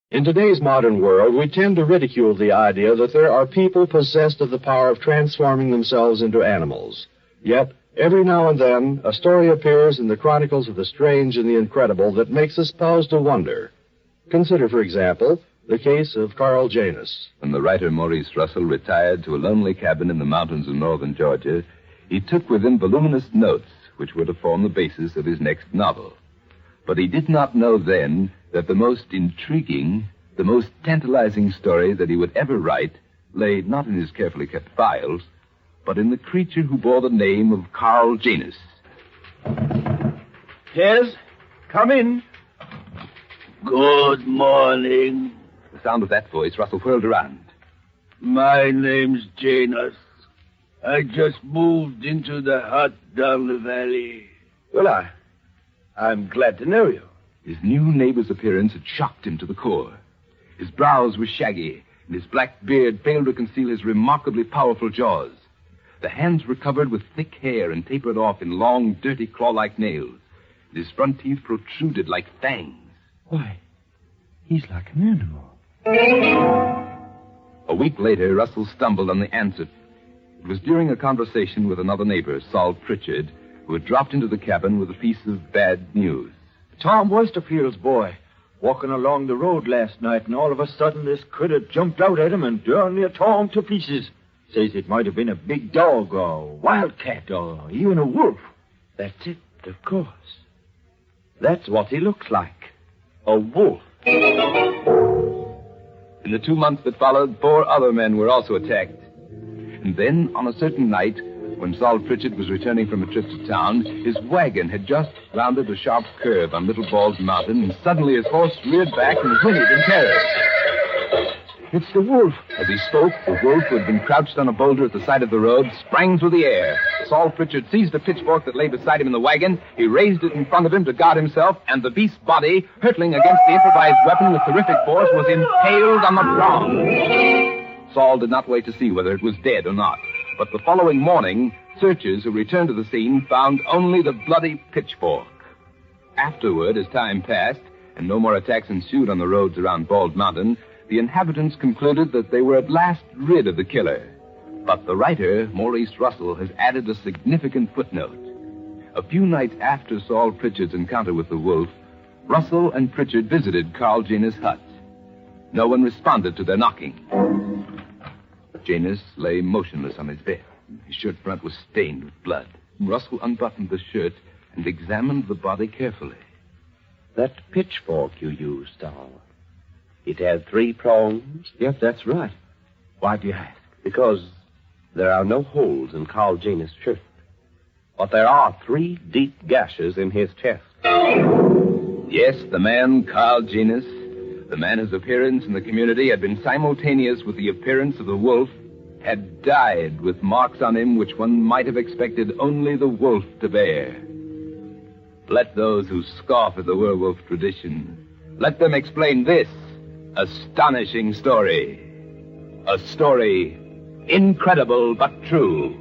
In today's modern world, we tend to ridicule the idea that there are people possessed of the power of transforming themselves into animals. Yet, every now and then, a story appears in the chronicles of the strange and the incredible that makes us pause to wonder. Consider, for example, the case of Carl Janus. When the writer Maurice Russell retired to a lonely cabin in the mountains of northern Georgia, he took with him voluminous notes which were to form the basis of his next novel. But he did not know then that the most intriguing, the most tantalizing story that he would ever write lay not in his carefully kept files, but in the creature who bore the name of Carl Janus. Yes, come in. Good morning. The sound of that voice, Russell whirled around. My name's Janus. I just moved into the hut down the valley. Well, I'm glad to know you. His new neighbor's appearance had shocked him to the core. His brows were shaggy, and his black beard failed to conceal his remarkably powerful jaws. The hands were covered with thick hair and tapered off in long, dirty, claw-like nails. And his front teeth protruded like fangs. Why, he's like an animal. A week later, Russell stumbled on the answer. It was during a conversation with another neighbor, Saul Pritchard, who had dropped into the cabin with a piece of bad news. Tom Westerfield's boy, walking along the road last night, and all of a sudden this critter jumped out at him and darn near tore him to pieces. Says it might have been a big dog or a wildcat or even a wolf. That's it, of course. That's what he looks like. A wolf. In the 2 months that followed, 4 other men were also attacked. And then, on a certain night, when Saul Pritchard was returning from a trip to town, his wagon had just rounded a sharp curve on Little Bald Mountain, and suddenly his horse reared back and whinnied in terror. It's the wolf. As he spoke, the wolf, who had been crouched on a boulder at the side of the road, sprang through the air. Saul Pritchard seized a pitchfork that lay beside him in the wagon. He raised it in front of him to guard himself, and the beast's body, hurtling against the improvised weapon with terrific force, was impaled on the ground. Saul did not wait to see whether it was dead or not. But the following morning, searchers who returned to the scene found only the bloody pitchfork. Afterward, as time passed, and no more attacks ensued on the roads around Bald Mountain, the inhabitants concluded that they were at last rid of the killer. But the writer, Maurice Russell, has added a significant footnote. A few nights after Saul Pritchard's encounter with the wolf, Russell and Pritchard visited Carl Janus' hut. No one responded to their knocking. Janus lay motionless on his bed. His shirt front was stained with blood. Russell unbuttoned the shirt and examined the body carefully. That pitchfork you used, Saul, it had 3 prongs? Yes, that's right. Why do you ask? Because there are no holes in Carl Janus' shirt. But there are 3 deep gashes in his chest. Yes, the man, Carl Janus, the man whose appearance in the community had been simultaneous with the appearance of the wolf, had died with marks on him which one might have expected only the wolf to bear. Let those who scoff at the werewolf tradition, let them explain this astonishing story. A story incredible but true.